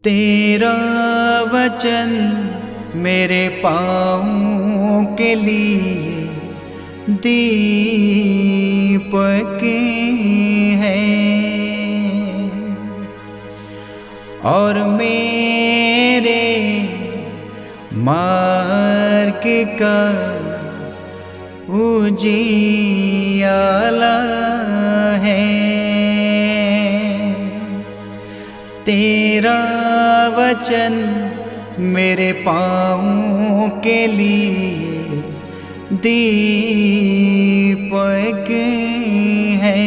तेरा वचन मेरे पाँवों के लिए दीपक है और मेरे मार्ग का उजियाला है। तेरा वचन मेरे पाँवों के लिए दीपक है।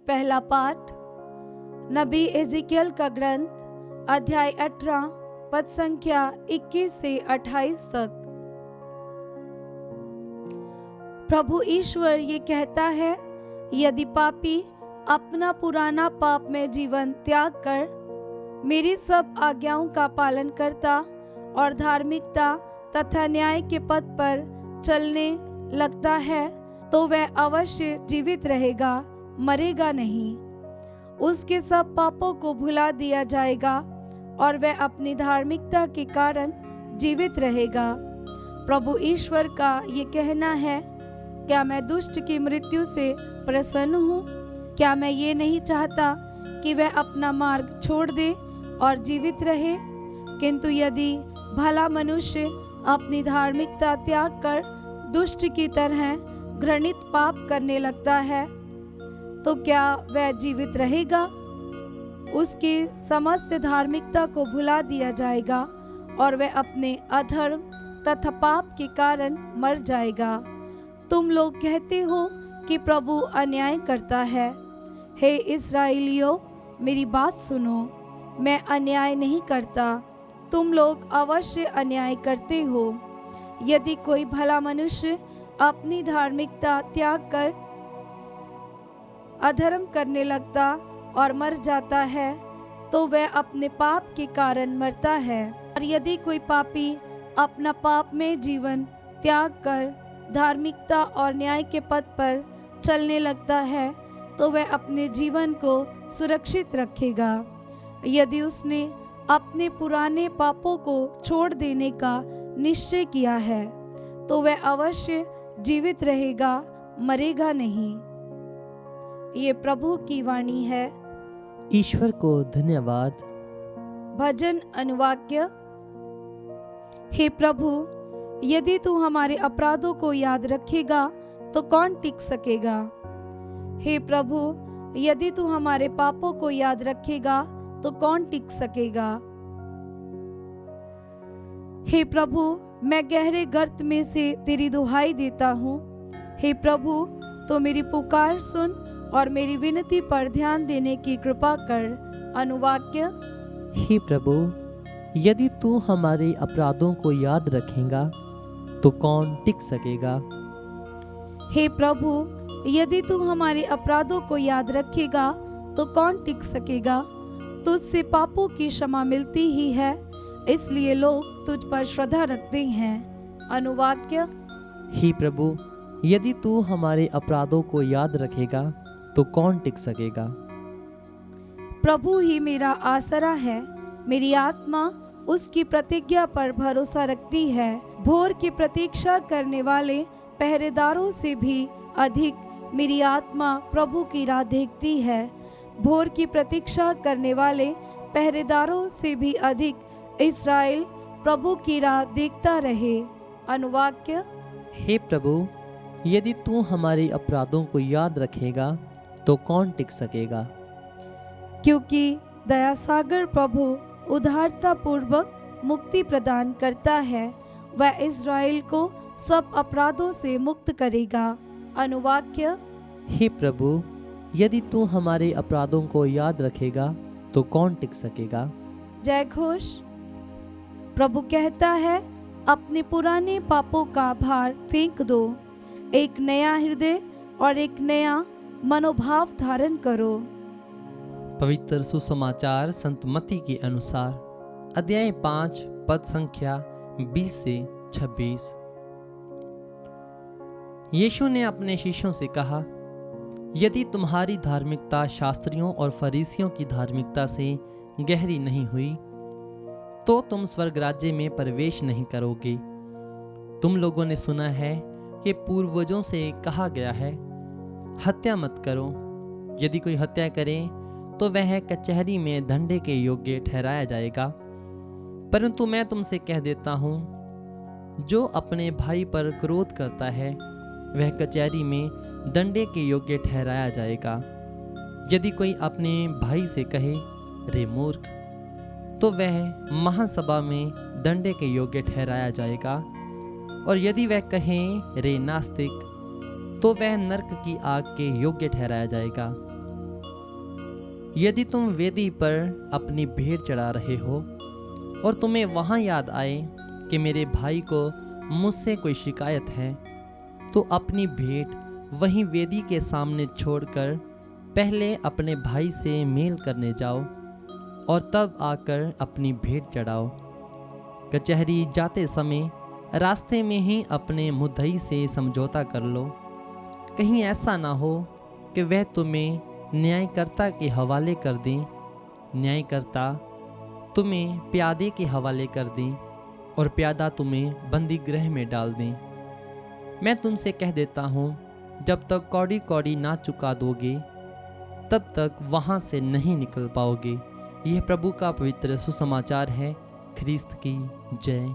पहला पाठ नबी एजिकियल का ग्रंथ अध्याय 18 पद संख्या 21 से 28 तक। प्रभु ईश्वर ये कहता है, यदि पापी अपना पुराना पाप में जीवन त्याग कर मेरी सब आज्ञाओं का पालन करता और धार्मिकता तथा न्याय के पथ पर चलने लगता है, तो वह अवश्य जीवित रहेगा, मरेगा नहीं। उसके सब पापों को भुला दिया जाएगा और वह अपनी धार्मिकता के कारण जीवित रहेगा। प्रभु ईश्वर का ये कहना है, क्या मैं दुष्ट की मृत्यु से प्रसन्न हूँ? क्या मैं ये नहीं चाहता कि वह अपना मार्ग छोड़ दे और जीवित रहे? किंतु यदि भला मनुष्य अपनी धार्मिकता त्याग कर दुष्ट की तरह घृणित पाप करने लगता है, तो क्या वह जीवित रहेगा? उसकी समस्त धार्मिकता को भुला दिया जाएगा और वह अपने अधर्म तथा पाप के कारण मर जाएगा। तुम लोग कहते हो कि प्रभु अन्याय करता है। हे इस्राएलियों, मेरी बात सुनो, मैं अन्याय नहीं करता, तुम लोग अवश्य अन्याय करते हो। यदि कोई भला मनुष्य अपनी धार्मिकता त्याग कर अधर्म करने लगता और मर जाता है, तो वह अपने पाप के कारण मरता है। और यदि कोई पापी अपना पाप में जीवन त्याग कर धार्मिकता और न्याय के पथ पर चलने लगता है, तो वह अपने जीवन को सुरक्षित रखेगा। यदि उसने अपने पुराने पापों को छोड़ देने का निश्चय किया है, तो वह अवश्य जीवित रहेगा, मरेगा नहीं। ये प्रभु की वाणी है। ईश्वर को धन्यवाद। भजन अनुवाक्य। हे प्रभु, यदि तू हमारे अपराधों को याद रखेगा तो कौन टिक सकेगा? हे प्रभु, यदि तू हमारे पापों को याद रखेगा तो कौन टिक सकेगा? हे प्रभु, मैं गहरे गर्त में से तेरी दुहाई देता हूँ। हे प्रभु, तो मेरी पुकार सुन और मेरी विनती पर ध्यान देने की कृपा कर। अनुवाक्य। हे प्रभु, यदि तू हमारे अपराधों को याद रखेगा तो कौन टिक सकेगा? हे प्रभु, यदि तू हमारे अपराधों को याद रखेगा तो कौन टिक सकेगा? तुझसे पापों की क्षमा मिलती ही है, इसलिए लोग तुझ पर श्रद्धा रखते हैं। अनुवाक्य। हे प्रभु, यदि तू हमारे अपराधों को याद रखेगा तो कौन टिक सकेगा? प्रभु ही मेरा आसरा है, मेरी आत्मा उसकी प्रतिज्ञा पर भरोसा रखती है। भोर की प्रतीक्षा करने वाले पहरेदारों से भी अधिक मेरी आत्मा प्रभु की राह देखती है। भोर की प्रतीक्षा करने वाले पहरेदारों से भी अधिक इस्राएल प्रभु की राह देखता रहे। अनुवाक्य। हे प्रभु, यदि तू हमारे अपराधों को याद रखेगा तो कौन टिक सकेगा? क्योंकि दयासागर प्रभु उदारता पूर्वक मुक्ति प्रदान करता है, वह इस्राएल को सब अपराधों से मुक्त करेगा। अनुवाक्य। हे प्रभु, यदि तू हमारे अपराधों को याद रखेगा तो कौन टिक सकेगा? जय घोष। प्रभु कहता है, अपने पुराने पापों का भार फेंक दो, एक नया हृदय और एक नया मनोभाव धारण करो। पवित्र सुसमाचार संत मत्ती के अनुसार अध्याय 5 पद संख्या 20 से 26। यीशु ने अपने शिष्यों से कहा, यदि तुम्हारी धार्मिकता शास्त्रियों और फरीसियों की धार्मिकता से गहरी नहीं हुई तो तुम स्वर्ग राज्य में प्रवेश नहीं करोगे। तुम लोगों ने सुना है कि पूर्वजों से कहा गया है, हत्या मत करो। यदि कोई हत्या करे तो वह कचहरी में दंडे के योग्य ठहराया जाएगा। परंतु मैं तुमसे कह देता हूँ, जो अपने भाई पर क्रोध करता है वह कचहरी में दंडे के योग्य ठहराया जाएगा। यदि कोई अपने भाई से कहे, रे मूर्ख, तो वह महासभा में दंडे के योग्य ठहराया जाएगा। और यदि वह कहे, रे नास्तिक, तो वह नरक की आग के योग्य ठहराया जाएगा। यदि तुम वेदी पर अपनी भेंट चढ़ा रहे हो और तुम्हें वहां याद आए कि मेरे भाई को मुझसे कोई शिकायत है, तो अपनी भेंट वहीं वेदी के सामने छोड़कर पहले अपने भाई से मेल करने जाओ और तब आकर अपनी भेंट चढ़ाओ। कचहरी जाते समय रास्ते में ही अपने मुद्दई से समझौता कर लो, कहीं ऐसा ना हो कि वह तुम्हें न्यायकर्ता के हवाले कर दें, न्यायकर्ता तुम्हें प्यादे के हवाले कर दें और प्यादा तुम्हें बंदी गृह में डाल दें। मैं तुमसे कह देता हूँ, जब तक कौड़ी कौड़ी ना चुका दोगे तब तक वहाँ से नहीं निकल पाओगे। यह प्रभु का पवित्र सुसमाचार है। ख्रीस्त की जय।